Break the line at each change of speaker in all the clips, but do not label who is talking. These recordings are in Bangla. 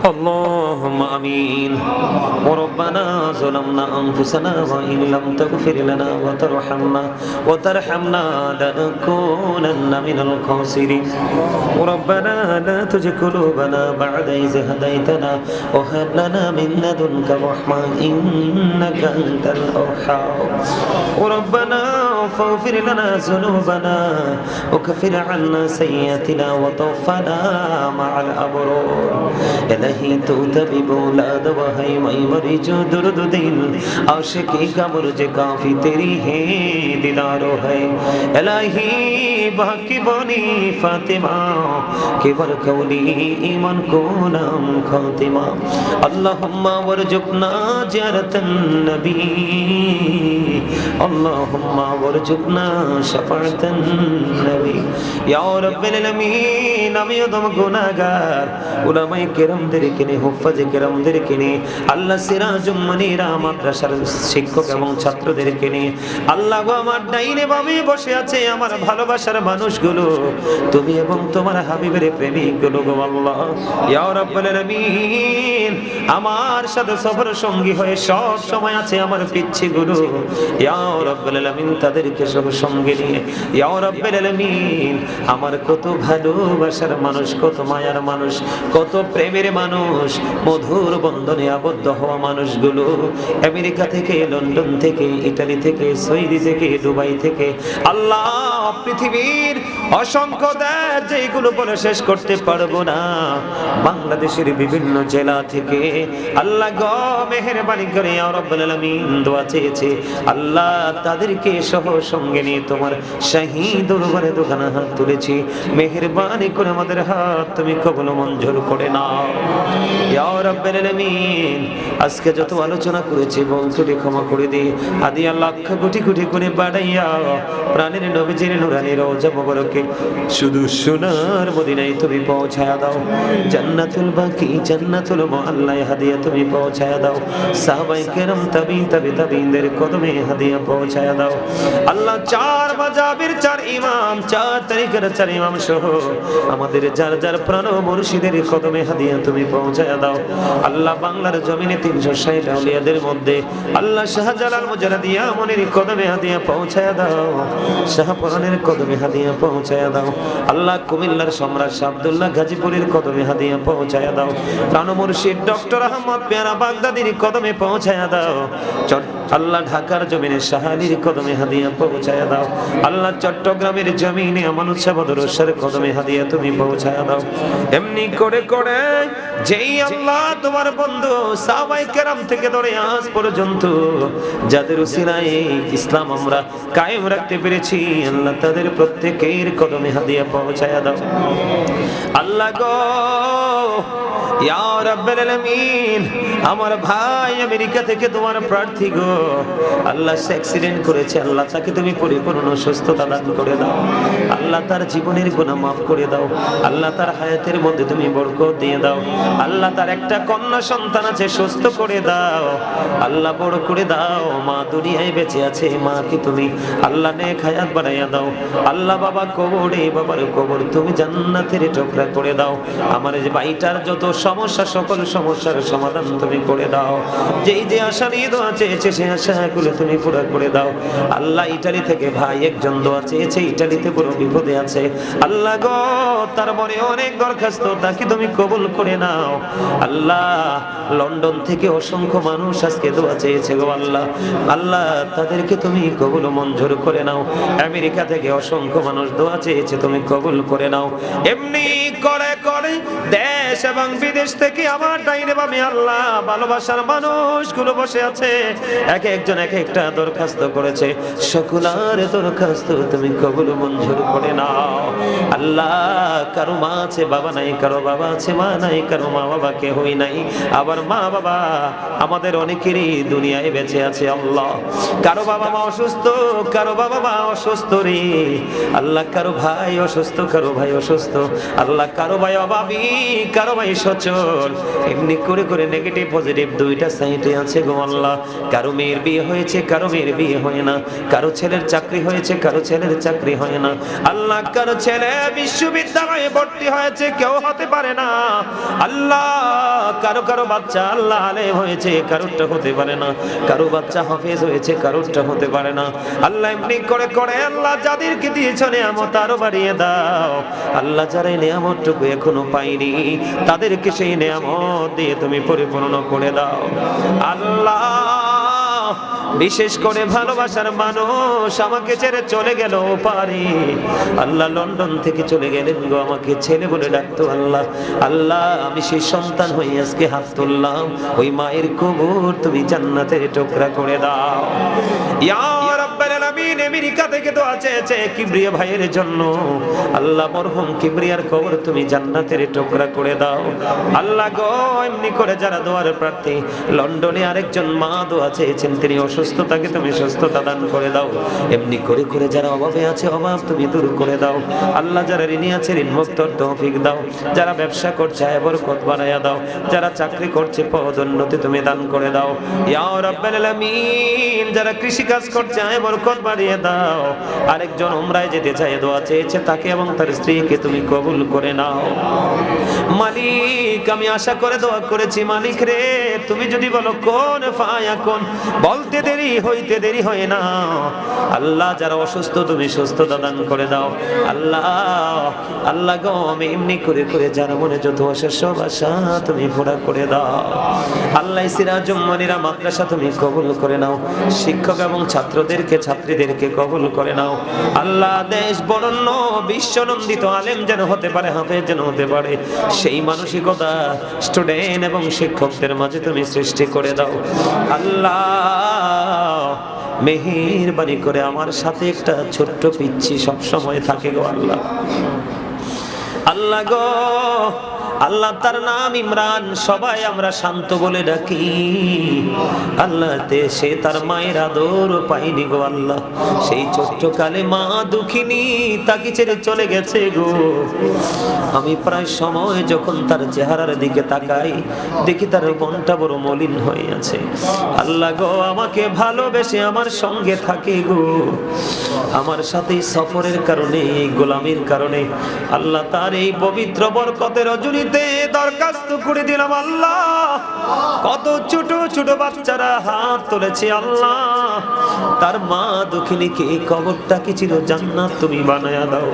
اللهم آمين. وربنا ظلمنا أنفسنا وإن لم تغفر لنا وترحمنا لنكونن من الخاسرين. ربنا لا تزغ قلوبنا بعد إذ هديتنا وهب لنا من لدنك رحمة إنك أنت الوهاب. ربنا فاغفر لنا ذنوبنا وكفر عنا سيئاتنا وتوفنا مع الأبرار. الہی تو طبیب اولاد وہی مئی مریض درد دل عاشقی کا برج کافی تیری ہے دیدارو ہے. الہی باقی بانی فاطمہ کے برکولی ایمان کو نام خاتمہ. اللہم ورزقنا زیارت النبی اللہم ورزقنا شفاعت النبی. یا رب العالمین আমি অদম গুনাহগার উলামায়ে কেরামদেরকে নিয়ে হুফাজে কেরামদেরকে নিয়ে আল্লাহ সিরাজুম মুনিরা মাদ্রাসার শিক্ষক এবং ছাত্রদেরকে নিয়ে আল্লাহ গো আমার ডাইনে বামে বসে আছে আমার ভালোবাসার মানুষগুলো তুমি এবং তোমার হাবিবের প্রেমিকগুলো গো আল্লাহ ইয়া রাব্বুল আলামিন আমার সাথে সফর সঙ্গী হয়ে সব সময় আছে আমার পিচ্ছিগুলো ইয়া রাব্বুল আলামিন তাদেরকে সব সঙ্গে নিয়ে ইয়া রাব্বুল আলামিন আমার কত ভালোবাসার মানুষ কত মায়ার মানুষ কত প্রেমের মানুষ মধুর বন্ধনে আবদ্ধ হওয়া মানুষগুলো আমেরিকা থেকে লন্ডন থেকে ইতালি থেকে সৌদি থেকে দুবাই থেকে আল্লাহ পৃথিবীর অসংখ্য দেশ যেগুলো বলে শেষ করতে পারবো না বাংলাদেশের বিভিন্ন জেলা থেকে আল্লাহ গো মেহেরবানি করে ইয়া রাব্বুল আলামিন দোয়া চেয়েছে আল্লাহ তাদেরকে সহ সঙ্গে নিয়ে তোমার শাহী দরবারে দোকানে হাত তুলেছি মেহেরবানি করে আমাদের হাত তুমি কবুল মঞ্জুর করে নাও ইয়া রাব্বুল আলামিন. আজকে যত আলোচনা করেছি বলতে ক্ষমা করে দি হাদিয়া লাখ কোটি কোটি করে বাড়াইয়া প্রাণের নবীজির নুরানি রওজা মোবারকে শুধু সোনার মদিনায় তুমি পৌঁছায়া দাও. জান্নাতুল বাকি জান্নাতুল মুআল্লায় হাদিয়া তুমি পৌঁছায়া দাও. সাহাবায়ে কেরাম তাবিঈনদের কদমে হাদিয়া পৌঁছায়া দাও. আল্লাহ চার মাযহাবের চার ইমাম চার তরিকার চার ইমাম সহ আমাদের যার যার প্রাণ মুর্শিদের কদমে হাদিয়া তুমি পৌঁছায়া দাও. আল্লাহ বাংলার জমিনে 360 আউলিয়াদের মধ্যে আল্লাহ শাহজালাল মুজাদ্দিদিয়া মনির কদমে হাদিয়া পৌঁছায়া দাও. শাহপুরানের কদমে হাদিয়া পৌঁছায়া দাও. আল্লাহ কুমিল্লার সম্রাট শাহ আব্দুল্লাহ গাজীপুরের কদমে হাদিয়া পৌঁছায়া দাও. প্রাণ মুর্শিদ ডক্টর আহমদ পেয়ারা বাগদাদির কদমে পৌঁছায়া দাও. আল্লাহ ঢাকার জমিনে শাহালির কদমে হাদিয়া পৌঁছায়া দাও. আল্লাহ চট্টগ্রামের জমিনে আমানুল শাহ বদরুশের কদমে হাদিয়া তুমি পৌঁছায়া দাও. এমনি করে করে যেই আল্লাহ তোমার বন্ধু সাহাবায়ে কেরাম থেকে ধরে আজ পর্যন্ত যাদের উসিলায় ইসলাম আমরা কায়েম রাখতে পেরেছি আল্লাহ তাদের প্রত্যেকের কদমে হাদিয়া পৌঁছায়া দাও. আল্লাহ গো ইয়া রাব্বুল আলামিন আমার ভাই আমেরিকা থেকে তোমার প্রার্থী গো আল্লাহ সে অ্যাক্সিডেন্ট করেছে আল্লাহ তাকে তুমি পরিপূর্ণ সুস্থতা দান করে দাও. আল্লাহ তার জীবনের গুনাহ মাফ করে দাও. আল্লাহ তার হায়াতের মধ্যে তুমি বরকত দিয়ে দাও. আল্লাহ তার একটা কন্যা সন্তান আছে সুস্থ করে দাও. আল্লাহ বড় করে দাও. মা দুনিয়ায় বেঁচে আছে মাকে তুমি আল্লাহ নেক হায়াত বাড়াইয়া দাও. আল্লাহ বাবা কবরে বাবার কবর তুমি জান্নাতের টুকরা করে দাও. আমার এই ভাইটার যত সমস্যা সকল সমস্যার সমাধান তুমি করে দাও. যেই যে আশা নিয়ে দোয়া চেয়েছে সেই আশাগুলো তুমি পুরো করে দাও. আল্লাহ ইটালি থেকে ভাই একজন দোয়া চেয়েছে ইটালিতে পুরো বিপদে আছে আল্লাহ গো তার মনে অনেক দরখাস্ত তাকে তুমি কবুল করে নাও. আল্লাহ লন্ডন থেকে অসংখ্য মানুষ আজকে দোয়া চেয়েছে গো আল্লাহ আল্লাহ তাদেরকে তুমি কবুল মঞ্জুর করে নাও. আমেরিকা থেকে অসংখ্য মানুষ দোয়া চেয়েছে তুমি কবুল করে নাও. এমনি করে করে দেশ এবং বিদেশ থেকে আমার ডাইনে বামে আল্লাহ ভালোবাসার মানুষগুলো বসে আছে এক একজন এক একটা দরখাস্ত করেছে সকলের দরখাস্ত তুমি কবুল মঞ্জুর করে নাও. আল্লাহ কারো মা আছে বাবা নাই কারো বাবা আছে মা নাই কারো মা বাবা কেউই নাই আবার মা বাবা আমাদের অনেকেরই দুনিয়ায় বেঁচে আছে আল্লাহ কারো বাবা মা অসুস্থ কারো বাবা মা অসুস্থ রে আল্লাহ কারো ভাই অসুস্থ কারো ভাই অসুস্থ আল্লাহ কারো ভাই অভাবী কারো ভাই সচল এমনি করে করে নেগেটিভ পজিটিভ দুইটা সাইডে আছে গো আল্লাহ. কারো মেয়ের বিয়ে হয়েছে কারো মেয়ের বিয়ে হয় না কারো ছেলের চাকরি হয়েছে কারো ছেলের চাকরি হয় না আল্লাহ কারো ছেলে বিশ্ববিদ্যালয়ে ভর্তি হয়েছে কেউ হতে পারে না আল্লাহ কারো কারো বাচ্চা আল্লাহ আলেম হয়েছে, কারোরটা হতে পারে না, কারো বাচ্চা হাফেজ হয়েছে, কারোরটা হতে পারে না। আল্লাহ এমনি করে করে আল্লাহ যাদেরকে দিয়েছ নিয়ামত আরো বাড়িয়ে দাও। আল্লাহ যারা নিয়ামতটুকু এখনো পাইনি তাদেরকে সেই নিয়ামত দিয়ে তুমি পরিপূর্ণ করে দাও। আল্লাহ বিশেষ করে ভালোবাসার মানুষ আমাকে ছেড়ে চলে গেল পারে, আল্লাহ লন্ডন থেকে চলে গেলেন গো, আমাকে ছেলে বলে ডাকতো আল্লাহ। আল্লাহ আমি সেই সন্তান হয়ে আজকে হাত তুললাম, ওই মায়ের কবর তুমি জান্নাতের টুকরা করে দাও। ইয়া রাব্বাল আলামিন, আমেরিকা থেকে দোয়া চেয়েছে কিবরিয়া ভাইয়ের জন্য, আল্লাহ মরহুম কিবরিয়ার কবর তুমি জান্নাতের টুকরা করে দাও। আল্লাহ গো এমনি করে যারা দোয়ার প্রার্থী, লন্ডনে আরেকজন মা দোয়া চেয়েছেন, তিনি অসুস্থতাকে তুমি সুস্থতা দান করে দাও। এমনি করে করে যারা অভাবে আছে অভাব তুমি দূর করে দাও। আল্লাহ যারা ঋণী আছে ঋণ মুক্তর তৌফিক দাও। যারা ব্যবসা করছে বরকত বাড়ায়া দাও। যারা চাকরি করছে পদোন্নতি তুমি দান করে দাও। ইয়া রাব্বাল আলামিন, যারা কৃষি কাজ করছে বরকত বাড়িয়ে দাও। আরেকজন উমরায় যেতে চায় দোয়া চেয়েছে, তাকে এবং তার স্ত্রীকে তুমি কবুল করে নাও। মালিক আমি আশা করে দোয়া করেছি, মালিক রে তুমি যদি বলো কোন ফায়াকুন, বলতে দেরি হইতে দেরি হয় না। আল্লাহ যারা অসুস্থ তুমি সুস্থতা দান করে দাও। আল্লাহ আল্লাহ গো আমি এমনি করে করে যারা মনে যত আসে সব আশা তুমি পুরা করে দাও। আল্লাহ সিরাজুম মনিরা মাদ্রাসা তুমি কবুল করে নাও। শিক্ষক এবং ছাত্রদেরকে ছাত্রীদেরকে কবুল করে নাও। আল্লাহ দেশ বরণ্য বিশ্বনন্দিত আলেম যেন হতে পারে, হাফেজ যেন হতে পারে, সেই মানসিকতা স্টুডেন্ট এবং শিক্ষকদের মাঝে তুমি সৃষ্টি করে দাও। আল্লাহ মেহেরবানি করে আমার সাথে একটা ছোট্ট পিচ্ছি সব সময় থাকে গো আল্লাহ। আল্লাহ গো আল্লাহ তার নাম ইমরান, সবাই আমরা শান্ত বলে ডাকি। আল্লাহ সে তার মায়ের আদর পাইনি গো আল্লাহ। সেই ছোট্ট কালে মা দুঃখিনী তাকে ছেড়ে চলে গেছে গো। আমি প্রায় সময় যখন তার চেহারার দিকে তাকাই দেখি তার মনটা বড় মলিন হয়ে আছে। আল্লাহ গো আমাকে ভালোবেসে আমার সঙ্গে থাকে গো, আমার সাথে সফরের কারণে এই গোলামির কারণে আল্লাহ তার এই পবিত্র বরকতের রজনী দরখাস্ত করে দিলাম আল্লাহ। কত ছোট ছোট বাচ্চারা হাত তুলেছে আল্লাহ, তার মা দুঃখিনীকে কবরটা কি ছিল জান্নাত তুমি বানায়া দাও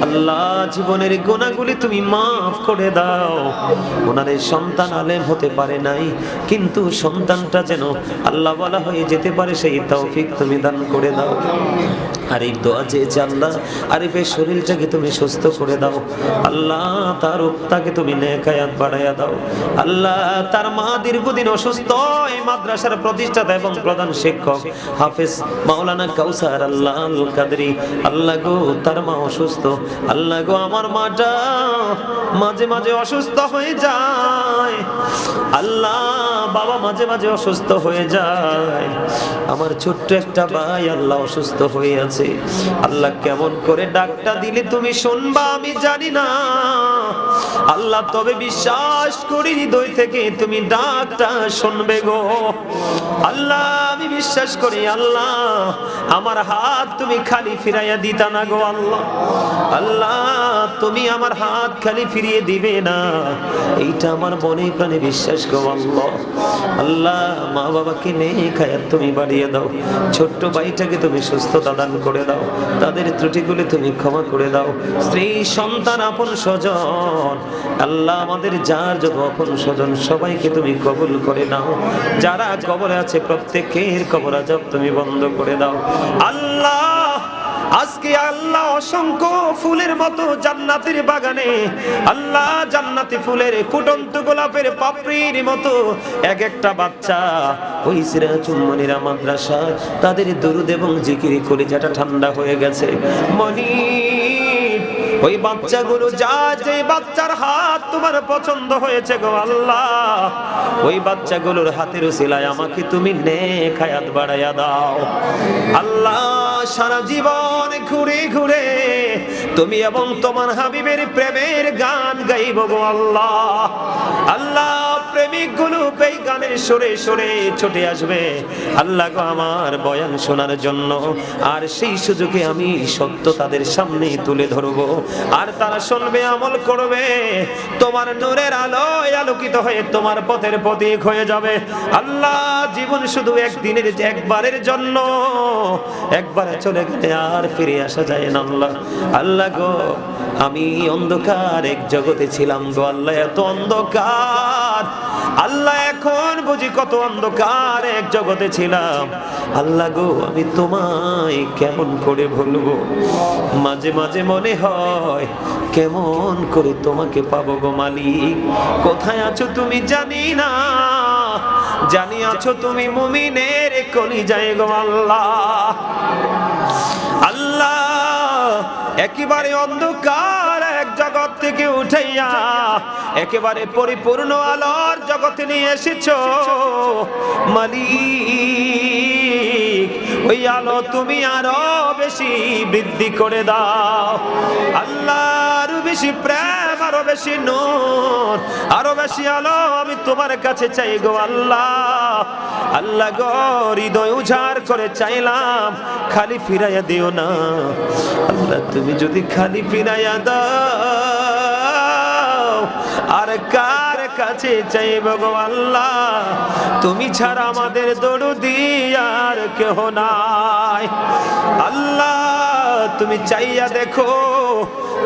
আল্লাহ। জীবনের গুনাহগুলি তুমি মাফ করে দাও। ওনার সন্তান আলেম হতে পারে নাই, কিন্তু সন্তানটা যেন আল্লাহ বলা হয়ে যেতে পারে সেই তৌফিক তুমি দান করে দাও। আর এই দোয়া চেয়েছে আল্লাহ, আরিফের শরীরটাকে তুমি সুস্থ করে দাও আল্লাহ। তার তাকে তুমি নেক হায়াত বাড়ায়া দাও আল্লাহ। তার মা দীর্ঘদিন অসুস্থ, এই মাদ্রাসার প্রতিষ্ঠাতা এবং প্রধান শিক্ষক হাফেজ মাওলানা কাউসার আল্লাহ আল কাদরি, আল্লাহ গো তার মা অসুস্থ। আল্লাহ গো আমার মাটা মাঝে মাঝে অসুস্থ হয়ে যায় আল্লাহ, বাবা মাঝে মাঝে অসুস্থ হয়ে যায়। আমার ছোট্ট একটা ভাই আল্লাহ অসুস্থ হয়ে আছে আল্লাহ। কেমন করে ডাকটা দিলে তুমি শুনবা আমি জানি না আল্লাহ, তবে বিশ্বাস করি হৃদয় থেকে তুমি ডাকটা শুনবে গো আল্লাহ। আমি বিশ্বাস করি আল্লাহ, আমার হাত তুমি খালি ফিরাইয়া দিতা না গো আল্লাহ। আল্লাহ তুমি আমার হাত খালি ফিরিয়ে দিবে না, এইটা আমার মনে প্রাণে বিশ্বাস গো আল্লাহ। আল্লাহ মা বাবাকে নেক হায়াত তুমি বাড়িয়ে দাও। ছোট্ট ভাইটাকে তুমি সুস্থতা দান করে দাও, তাদের ত্রুটিগুলি তুমি ক্ষমা করে দাও। স্ত্রী সন্তান আপন স্বজন আল্লাহ, আমাদের যার যত আপন স্বজন সবাইকে তুমি কবুল করে নাও। যারা কবরে আছে প্রত্যেকের কবর আযাব তুমি বন্ধ করে দাও আল্লাহ। আজকে আল্লাহ অসংখ্য ফুলের মতো জান্নাতের বাগানে আল্লাহ জান্নাতি ফুলের ফুটন্ত গোলাপের পাপড়ির মতো এক একটা বাচ্চা ওই সিরাজুল মনিরা মাদ্রাসা, তাদের দরুদ এবং জিকিরে কলিজাটা ঠান্ডা হয়ে গেছে। মনি ওই বাচ্চাগুলো যা, যে বাচ্চার হাত তোমার পছন্দ হয়েছে গো আল্লাহ, ওই বাচ্চাগুলোর হাতের উসিলায় আমাকে তুমি নেক হায়াত বাড়াইয়া দাও আল্লাহ। সারা জীবন ঘুরে ঘুরে তুমি এবং তোমার হাবিবের প্রেমের গান গাইব গো আল্লাহ। আল্লাহ প্রেমিক গুলো এই গানে দূরের সরে সরে ছুটে আসবে আল্লাহ গো আমার বয়ান শোনার জন্য। আর সেই সুযোগে আমি সত্য তাদের সামনে তুলে ধরবো, আর তারা শুনবে, আমল করবে, তোমার নূরের আলোয় আলোকিত হয়ে তোমার পথের পথিক হয়ে যাবে। আল্লাহ, জীবন শুধু একদিনের, একবারের জন্য, একবারে চলে গেলে আর ফিরে আসা যায় না। আল্লাহ, আল্লাহ গো, আমি অন্ধকার এক জগতে ছিলাম গো আল্লাহ, এত অন্ধকার আল্লাহ, এখন বুঝি কত অন্ধকার এক জগতে ছিলাম। আল্লাহ গো, আমি তোমায় কেমন করে ভুলবো? মাঝে মাঝে মনে হয় কেমন করে তোমাকে পাবো গো মালিক। কোথায় আছো তুমি জানি না, জানি আছো তুমি মুমিনের কলিজায় গো আল্লাহ। আল্লাহ, একেবারে অন্ধকার এক জগৎ থেকে উঠাইয়া একেবারে পরিপূর্ণ আলোর জগতে নিয়ে এসেছো মালিক। ওই আলো তুমি আরো বেশি বৃদ্ধি করে দাও আল্লাহ, আরো বেশি প্রেম, আরো বেশি নূর, আরো বেশি আলো আমি তোমার কাছে চাই গো আল্লাহ। আল্লাহ গো, হৃদয় উজাড় করে চাইলাম, খালি ফিরাইয়া দিও না আল্লাহ। তুমি যদি খালি ফিরাইয়া দাও আর কার কাছে চাইব গো আল্লাহ? তুমি ছাড়া আমাদের দরদি আর কেহ নাই আল্লাহ। তুমি চাইয়া দেখো,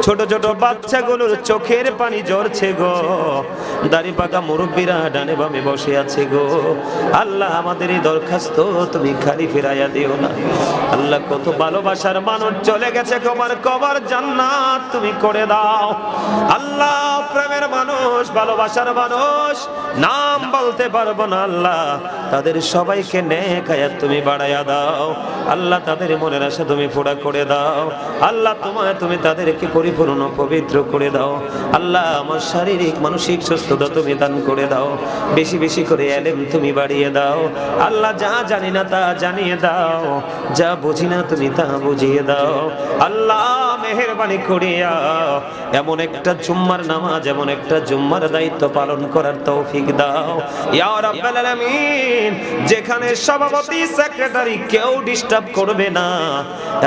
ছোট ছোট বাচ্চাগুলোর চোখের পানি ঝরছে গো, দাড়ি পাকা মুরব্বীরা ডানে বামে বসে আছে গো আল্লাহ। আমাদের এই দরখাস্ত তুমি খালি ফিরাইয়া দিও না আল্লাহ। কত ভালোবাসার মানুষ চলে গেছে, কবর জান্নাত তুমি করে দাও আল্লাহ। প্রেমের মানুষ, ভালোবাসার মানুষ, নাম বলতে পারবো না আল্লাহ, তাদের সবাইকে নেক হায়াত তুমি বাড়াইয়া দাও আল্লাহ। তাদের মনের আশা তুমি পুরা করে দাও আল্লাহ। তুমি তাদেরকে পরিপূর্ণ পবিত্র করে দাও আল্লাহ। আমার শারীরিক মানসিক সুস্থতা তুমি দান করে দাও, বেশি বেশি করে ইলম তুমি বাড়িয়ে দাও আল্লাহ। যা জানি না তা জানিয়ে দাও, যা বুঝি না তুমি তা বুঝিয়ে দাও আল্লাহ। মেহেরবানি করিয়া এমন একটা জুম্মার নামাজ, এমন একটা জুম্মার দায়িত্ব পালন করার তৌফিক দাও ইয়া রাব্বাল আলামিন। যেখানে সভাপতি, সেক্রেটারি কেউ ডিস্টার্ব করবে না,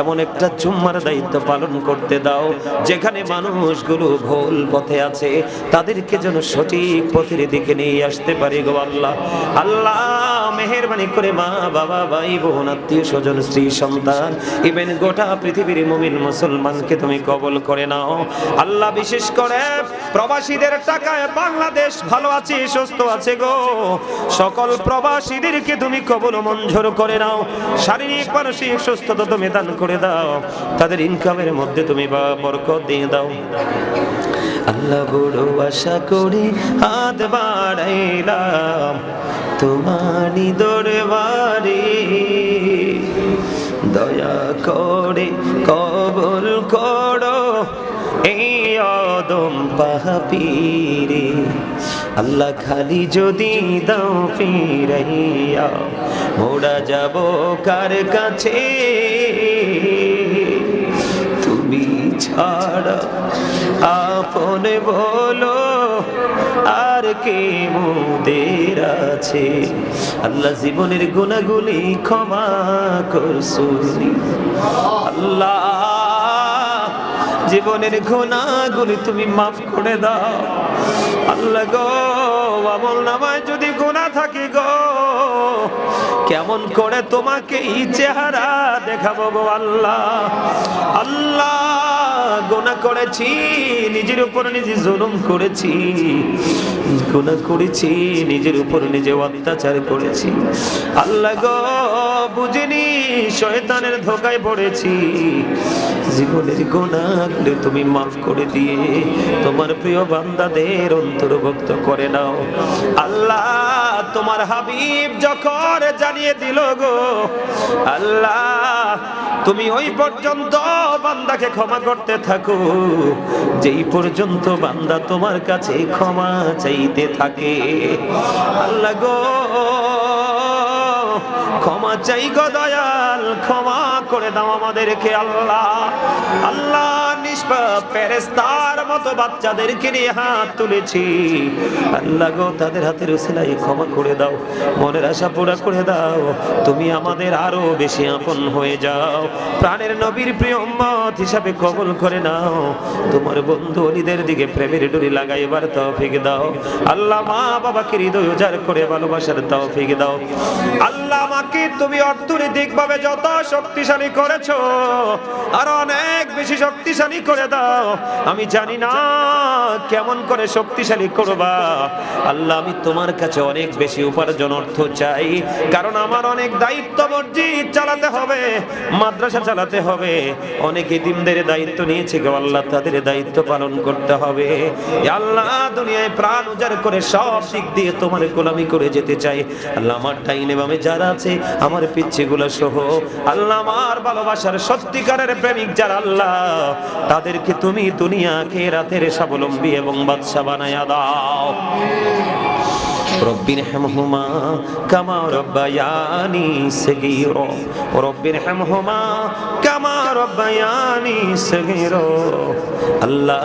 এমন একটা জুম্মার দায়িত্ব পালন করতে দাও, যেখানে মানুষগুলো ভুল পথে আছে তাদেরকে যেন সঠিক পথের দিকে নিয়ে আসতে পারি গো আল্লাহ। আল্লাহ, মেহেরবানি করে মা বাবা, ভাই বোন, আত্মীয় স্বজন, স্ত্রী সন্তান, ইভেন গোটা পৃথিবীর মুমিন মুসলমানকে তুমি কবুল করে নাও আল্লাহ। বিশেষ করে প্রবাসীদের টাকায় বাংলাদেশ ভালো আছে, সুস্থ আছে গো। সকল প্রবাসীদেরকে তুমি কবুল মঞ্জুর করে নাও, শারীরিক মানসিক সুস্থতা তুমি দান করে দাও, তাদের ইনকামের মধ্যে তুমি বরকত দিয়ে দাও আল্লাহ। বড় আশা করে হাত বাড়াইলাম তোমারই দরবারে, দয়া করে কবুল করো এই অদম পাপীরে আল্লাহ। খালি যদি দাও ফিরাইয়া, মোরা যাব কার কাছে? তুমি ছাড়া আপন বলো আর কে মোদের আছে আল্লাহ। জীবনের গুনাহগুলি ক্ষমা করছুনি আল্লাহ, জীবনের গুনাহগুলি তুমি মাফ করে দাও আল্লাহ গো। আমল নামায় যদি গুনাহ থাকে গো, কেমন করে তোমাকে এই চেহারা দেখাবো গো আল্লাহ। আল্লাহ, গুনাহ করেছি, নিজের উপর নিজে জুলুম করেছি, গুনাহ করেছি, নিজের উপর নিজে অত্যাচার করেছি আল্লাহ গো। বুঝিনি, শয়তানের ধোকায় পড়েছি। জীবনের গুনাহগুলো তুমি মাফ করে দিয়ে তোমার প্রিয় বান্দাদের অন্তর্ভুক্ত করে নাও আল্লাহ। তোমার হাবিব যখন জানিয়ে দিল গো আল্লাহ, তুমি ওই পর্যন্ত বান্দাকে ক্ষমা করতে থাকো যেই পর্যন্ত বান্দা তোমার কাছে ক্ষমা চাইতে থাকে আল্লাহ গো। ক্ষমা চাই গো দয়াল, ক্ষমা করে দাও আমাদেরকে আল্লাহ। আল্লাহ নিষ্পাপ ফেরেশতার মতো বাচ্চাদেরকে নিয়ে হাত তুলেছি আল্লাহ গো, তাদের হাতের উসিলায় ক্ষমা করে দাও, মনের আশা পুরা করে দাও, তুমি আমাদের আরো বেশি আপন হয়ে যাও, প্রাণের নবীর প্রিয় উম্মত হিসাবে কবুল করে নাও, তোমার বন্ধু ওলিদের দিকে প্রেমের ডুরি লাগাইবার তৌফিক দাও আল্লাহ। মা বাবাকে হৃদয় উজাড় করে ভালোবাসার তৌফিক দাও আল্লাহ। আমাকে তুমি অর্থনৈতিকভাবে যত শক্তিশালী করেছো আর অনেক বেশি শক্তিশালী করে দাও। আমি জানি না কেমন করে শক্তিশালী করবা আল্লাহ, আমি তোমার কাছে অনেক বেশি উপার্জন অর্থ চাই, কারণ আমার অনেক দায়িত্ব, মসজিদ চালাতে হবে, মাদ্রাসা চালাতে হবে, অনেক এতিমদের দায়িত্ব নিয়েছে গো আল্লাহ, তাদের দায়িত্ব পালন করতে হবে আল্লাহ। দুনিয়ায় প্রাণ উজাড় করে সব দিক দিয়ে তোমার গোলামি করে যেতে চাই আল্লাহ। আমার ডাইনে বামে যারা আছে আমার পিচ্ছিগুলো সহ আল্লাহ, আমার ভালোবাসার সত্যিকারের প্রেমিক যারা আল্লাহ, তাদেরকে তুমি দুনিয়াকে রাতের স্বাবলম্বী এবং বাদশা বানায়া দাও। রব্বির হামহুমা কামা রব্বায়ানি সগীরা, রব্বির হামহুমা কামা রব্বায়ানি সগীরা। আল্লাহ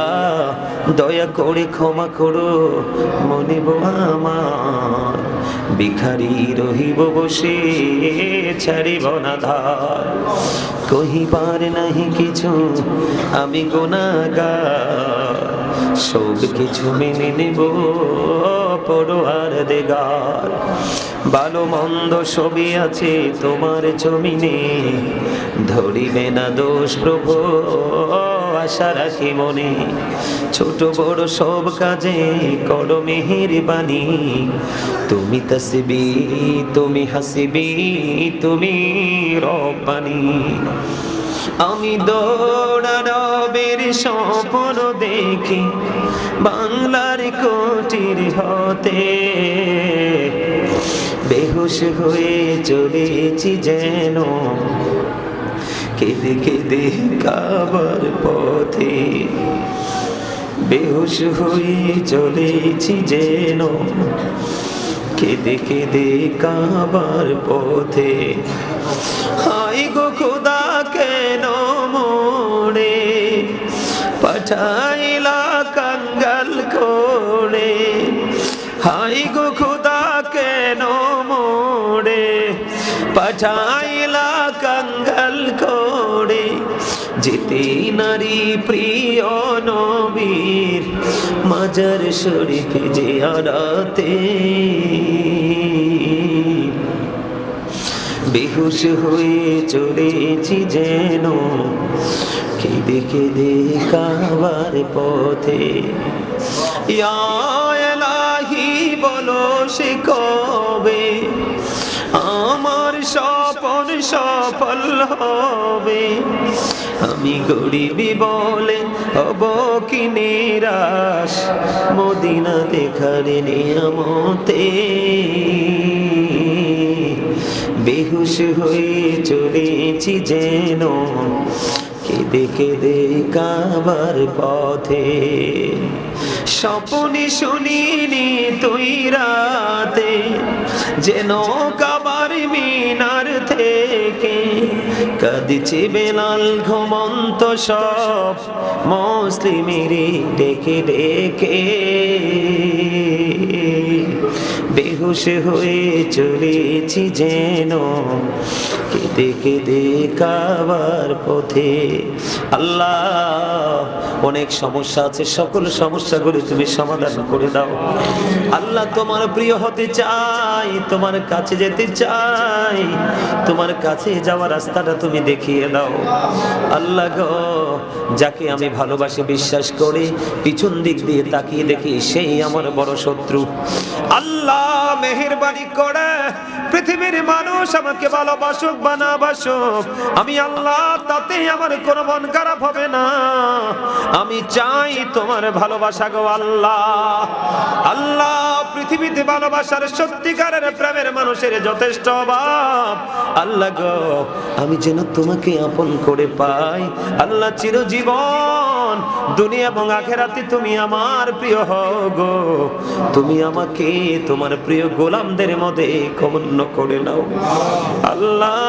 দয়া করে ক্ষমা করো মনিব আমার, ভিখারি রহিব বসে ছাড়িব না ধার, কহিবার নাহি কিছু আমি গুনাহগার, সব কিছু মেনে নেব পরওয়ারদিগার। ভালো মন্দ সবই আছে তোমার জমিনে, ধরিবে না দোষ প্রভু আশা রাখি মনে, ছোট বড় সব কাজে করো মেহেরবানি, তুমি তাসবি তুমি হাসিবি তুমি রব্বানি। আমি দৌড়ানোর স্বপ্ন দেখি বাংলার কোটির হতে, বেহুশ হয়ে চলেছি যেন কেঁদে কেঁদে কাবার পথে, বেহুশ হয়ে চলেছি যেন কেঁদে কেঁদে কাবার পথে। হায় গো খোদা কেন মোড়ে পাঠাইলা কাঙ্গাল করে, হায় গো খোদা কেন মোড়ে পাঠাইলা কাঙ্গাল করে, যেতে নারী প্রিয় নবীর মাজার শরীফ জিয়ারতে, বেহুশ হয়ে চলেছি যেন কেঁদে কেঁদে কাবার পথে। ইয়া ইলাহি বলো সে কবে আমার স্বপ্ন সফল হবে, আমি গরিবি বলে হব কি নিরাশ মদিনা দেখার নিয়ামতে, বেহুশ হয়ে চলেছি যেন কেঁদে কেঁদে কাবার পথে। স্বপ্নে শুনিনি তুই রাতে যেন কাবার মিনার থেকে কাঁদছে বেলাল ঘুমন্ত সব মুসলিমেরই ডেকে ডেকে, বেহুশ হয়ে চলেছি যেন কেঁদে কেঁদে কাবার পথে। আল্লাহ অনেক সমস্যা আছে, সকল সমস্যাগুলি তুমি সমাধান করে দাও আল্লাহ। তোমার প্রিয় হতে চাই, তোমার কাছে যেতে চাই, তোমার কাছে যাওয়ার রাস্তাটা তুমি দেখিয়ে দাও আল্লাহ গো। যাকে আমি ভালোবাসি বিশ্বাস করি, পিছন দিক দিয়ে তাকিয়ে দেখি সেই আমার বড় শত্রু আল্লাহ। মেহেরবানি করে পৃথিবীর মানুষ আমাকে ভালোবাসুক বা না বাসুক, আমি আল্লাহ তাতে আমার কোনো মন খারাপ হবে না। আমি চাই তোমার ভালোবাসা গো আল্লাহ। আল্লাহ পৃথিবীতে ভালোবাসার সত্যিকারের প্রেমের মানুষের যথেষ্ট অভাব আল্লাহ গো। আমি যেন তোমাকে আপন করে পাই আল্লাহ, চিরজীবন দুনিয়া এবং আখিরাতে তুমি আমার প্রিয় হও গো। তুমি আমাকে তোমার প্রিয় গোলামদের মধ্যে গণ্য করে নাও আল্লাহ।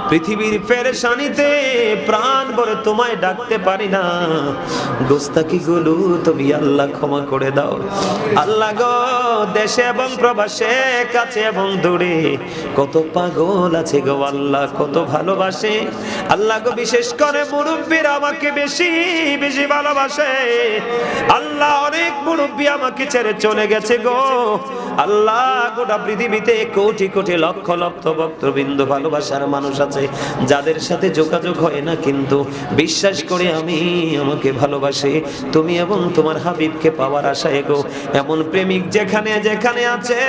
পৃথিবীর পেরেশানিতে প্রাণ ভরে তোমায় ডাকতে পারি না, গোস্তাকি গুলো তুমি আল্লাহ ক্ষমা করে দাও। আল্লাহ গো, দেশে এবং প্রবাসে, কাছে এবং দূরে কত পাগল আছে গো আল্লাহ, কত ভালোবাসে আল্লাহ গো। বিশেষ করে মুরব্বীরা আমাকে বেশি বেশি ভালোবাসে আল্লাহ। অনেক মুরব্বী আমাকে ছেড়ে চলে গেছে গো আল্লাহ। গোটা পৃথিবীতে কোটি কোটি লক্ষ লক্ষ ভক্তবৃন্দ ভালোবাসার মানুষ আছে যাদের সাথে যোগাযোগ হয় না, কিন্তু বিশ্বাস করে আমাকে ভালোবাসে তুমি এবং তোমার হাবিবকে পাওয়ার আশায় গো। এমন প্রেমিক যেখানে যেখানে আছে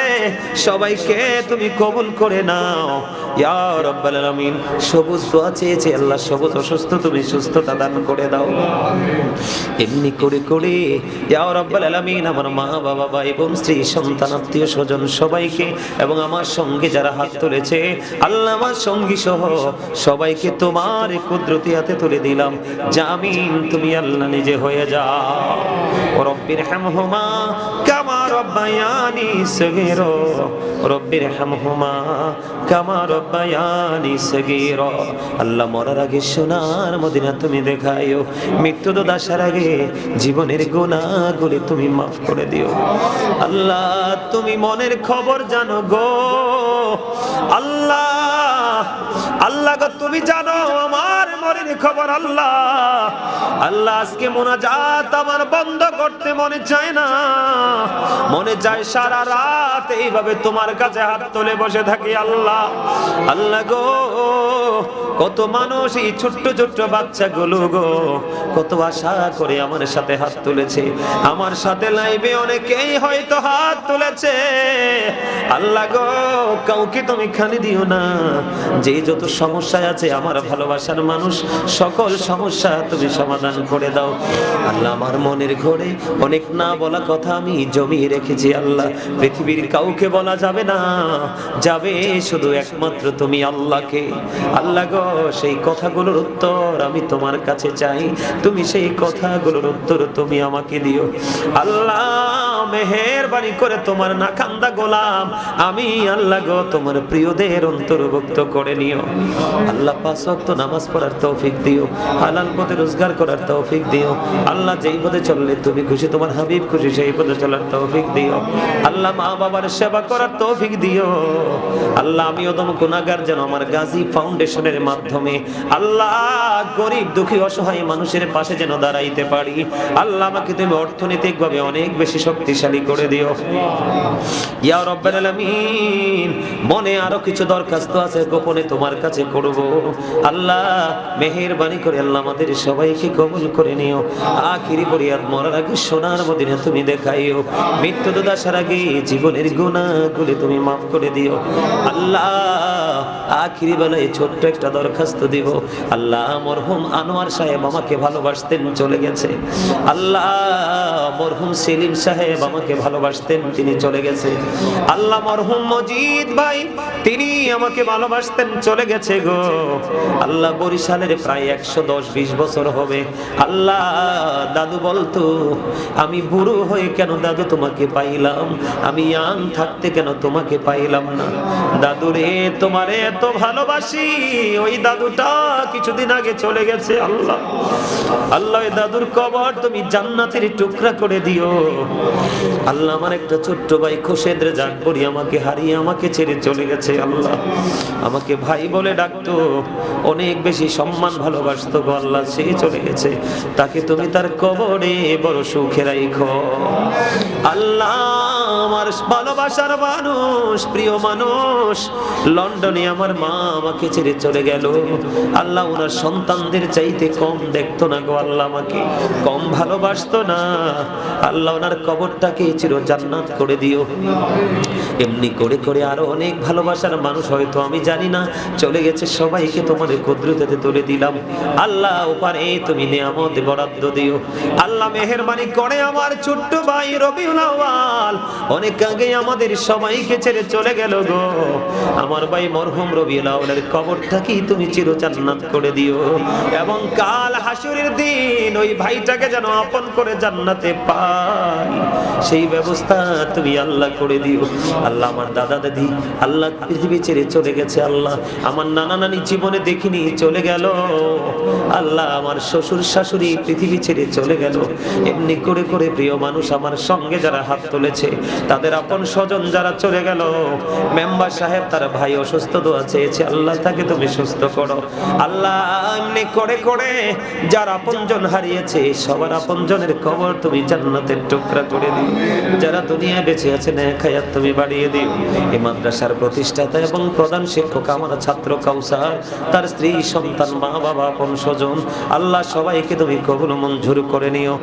সবাইকে তুমি কবুল করে নাও ইয়া রাব্বাল আলামিন। সবুজ দোয়া চেয়েছে আল্লাহ, সবুজ অসুস্থ তুমি সুস্থতা দান করে দাও। এমনি করে করে ইয়া রাব্বাল আলামিন আমার মা বাবা ভাই বোন স্ত্রী সন্তান আত্মীয় স্বজন সবাইকে এবং আমার সঙ্গে যারা হাত তুলেছে আল্লাহ, আমার সঙ্গী সহ সবাইকে তোমার কুদরতি হাতে তুলে দিলাম। জামিন তুমি আল্লাহ নিজে হয়ে যাও। রব্বির হামহুমা কামা রব্বায়ানি সগীরা, রব্বির হামহুমা কামা রব্বায়ানি সগীরা। আল্লাহ মরার আগে সোনার মদিনা তুমি দেখাইও, মৃত্যু তো আসার আগে জীবনের গুনাহগুলি তুমি মাফ করে দিও। আল্লাহ তুমি মনের খবর জানো গো আল্লাহ। আল্লাহ গো তুমি জানো আমার মনের খবর আল্লাহ। আল্লাহ আজকে মোনাজাত আমার বন্ধ করতে মনে চায় না, মনে চায় সারা রাত এইভাবে তোমার কাছে হাত তুলে বসে থাকি আল্লাহ। আল্লাহ গো কত মানুষ এই ছোট্ট ছোট্ট বাচ্চাগুলো গো কত আশা করে আমার সাথে হাত তুলেছে, আমার সাথে লাইভে অনেকেই হয়তো হাত তুলেছে আল্লাহ গো। কাউকে তুমি খালি দিও না, যে যত সমস্যায় আছে আমার ভালোবাসার মানুষ সকল সমস্যা তুমি সমাধান করে দাও আল্লাহ। আমার মনের ঘরে অনেক না বলা কথা আমি জমিয়ে রেখেছি আল্লাহ, পৃথিবীর কাউকে বলা যাবে না, যাবে শুধু একমাত্র তুমি আল্লাহকে। আল্লাহ গো সেই কথাগুলোর উত্তর আমি তোমার কাছে চাই, তুমি সেই কথাগুলোর উত্তর তুমি আমাকে দিও আল্লাহ। মেহেরবানি করে তোমার নাকান্দা গোলাম আমি আল্লাহ গো তোমার প্রিয়দের অন্তর্ভুক্ত করে নিও আল্লাহ। 5 ওয়াক্ত নামাজ পড়ার তৌফিক দিও, হালাল পথে রোজগার করার তৌফিক দিও আল্লাহ। যেই পথে চললে তুমি খুশি, তোমার হাবিব খুশি, সেই পথে চলার তৌফিক দিও আল্লাহ। মা বাবার সেবা করার তৌফিক দিও আল্লাহ। আমি অদম গুনাহগার, যেন আমার গাজী ফাউন্ডেশনের মাধ্যমে আল্লাহ গরিব দুঃখী অসহায় মানুষের পাশে যেন দাঁড়াইতে পারি আল্লাহ। আমাকে তুমি অর্থনৈতিকভাবে অনেক বেশি শক্তিশালী করে দিও ইয়া রাব্বাল আলামিন। মনে আরো কিছু দরখাস্ত আছে, গোপনে তোমার কাছে করব আল্লাহ। মেহেরবানি করে আল্লাহ আমাদের সবাইকে কবুল করে নিও। আখিরি ফরিয়াদ মরার আগে সোনার মদিনা তুমি দেখাইও, মৃত্যু তো আসার আগে জীবনের গুনাহগুলি তুমি মাফ করে দিও আল্লাহ। আখিরি বেলায় ছোট্ট একটা দরখাস্ত দিব আল্লাহ। মরহুম আনোয়ার সাহেব আমাকে ভালোবাসতেন, চলে গেছে আল্লাহ। মরহুম সেলিম সাহেব আমাকে ভালোবাসতেন, তিনি চলে গেছে আল্লাহ। মরহুম মজিদ ভাই তিনি আমাকে ভালোবাসতেন, চলে গেছে গো আল্লাহ। বরিশালের প্রায় 110-20 বছর হবে আল্লাহ। দাদু বলতো আমি বুড়ো হয়ে কেন দাদু তোমাকে পাইলাম, আমি ইয়াং থাকতে কেন তোমাকে পাইলাম না। দাদু রে তোমারে এত ভালোবাসি, ওই দাদুটা কিছুদিন আগে চলে গেছে আল্লাহ। আল্লাহ ওই দাদুর কবর তুমি জান্নাতের টুকরা করে দিও আল্লাহ। আমার একটা ছোট্ট ভাই খোশেদ রেজাক বড়ি আমাকে হারিয়ে আমাকে ছেড়ে চলে গেছে আল্লাহ। আমাকে ভাই বলে ডাকতো, অনেক বেশি সম্মান ভালোবাসতো গো আল্লাহ, সে চলে গেছে। তাকে তুমি তার কবরে বড় সুখে রাখো আল্লাহ। আমার ভালোবাসার মানুষ, প্রিয় মানুষ লন্ডনে আমার মা আমাকে ছেড়ে চলে গেল আল্লাহ। ওনার সন্তানদের চাইতে কম দেখতো না গো আল্লাহ, আমাকে কম ভালোবাসতো না আল্লাহ। ওনার কবরটাকে চির জান্নাত করে দিও। এমনি করে করে আরো অনেক ভালোবাসার মানুষ হয়তো আমি জানি না চলে গেছে, সবাইকে তোমার কুদরতে তুলে দিলাম আল্লাহ। ওপারে তুমি নিয়ামত বরাদ্দ দিও আল্লাহ। মেহেরবানি করে আমার ছোট্ট ভাই রবিউল আউয়াল অনেক আগে আমাদের সবাইকে ছেড়ে চলে গেল গো। আমার ভাই মরহুম রবিউল আউয়ালের কবরটা কি তুমি চিরজান্নাত করে দিও, এবং কাল হাসরের দিন ওই ভাইটাকে যেন আপন করে জান্নাতে পাই, সেই ব্যবস্থা তুমি আল্লাহ করে দিও। আল্লাহ আমার দাদা দাদি আল্লাহ পৃথিবী ছেড়ে চলে গেছে, আল্লাহ আমার নানা নানি জীবনে দেখিনি চলে গেল, আল্লাহ আমার শ্বশুর শাশুড়ি পৃথিবী ছেড়ে চলে গেল। এমনি করে করে প্রিয় মানুষ আমার সঙ্গে যারা হাত তুলেছে, তাদের আপন স্বজন যারা চলে গেল, মেম্বার সাহেব তার ভাই অসুস্থ, দোয়া চেয়েছে আল্লাহ তাকে তুমি সুস্থ করো। আল্লাহ এমনি করে করে যারা আপনজন হারিয়েছে সবার আপনজনের কবর তুমি জান্নাতের টুকরা করে দিও। যারা দুনিয়ায় বেঁচে আছে নেক হায়াত তুমি বাড়িয়ে দিও। এই মাদ্রাসার প্রতিষ্ঠাতা এবং প্রধান শিক্ষক আমার ছাত্র কাউসার, তার স্ত্রী সন্তান মা বাবা আপন স্বজন, আল্লাহ সবাইকে তুমি কবুল মঞ্জুর করে নিও।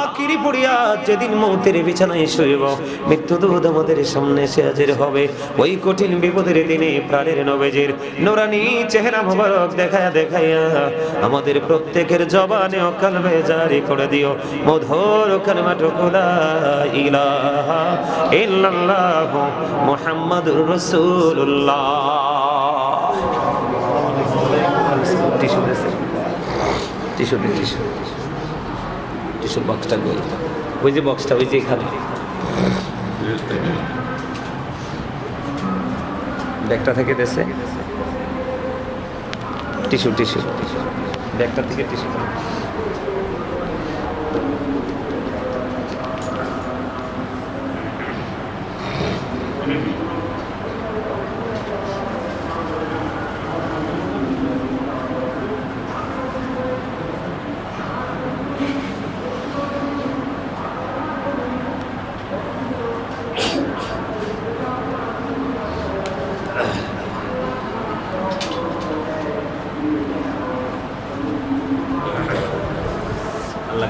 আখিরি পড়িয়া যেদিন মৌতের বিছানায় শুইব, মৃত্যুদূত আমাদের সামনে এসে হাজির হবে, ওই কঠিন বিপদের দিনে প্রাণের নবীজির নূরানি চেহারা মোবারক দেখায়া দেখাইয়া আমাদের প্রত্যেকের জবানে ও কলবে জারি করে দিও মধুর কালিমাটুকু লা ইলাহা ইল্লাল্লাহু মুহাম্মাদুর রাসূলুল্লাহ। টিস্যুর বক্সটা কই? ওই যে বক্সটা, ওই যে এখানে ব্যাগটা থেকে দেশে টিস্যু ব্যাগটা থেকে টিস্যু। আল্লাহ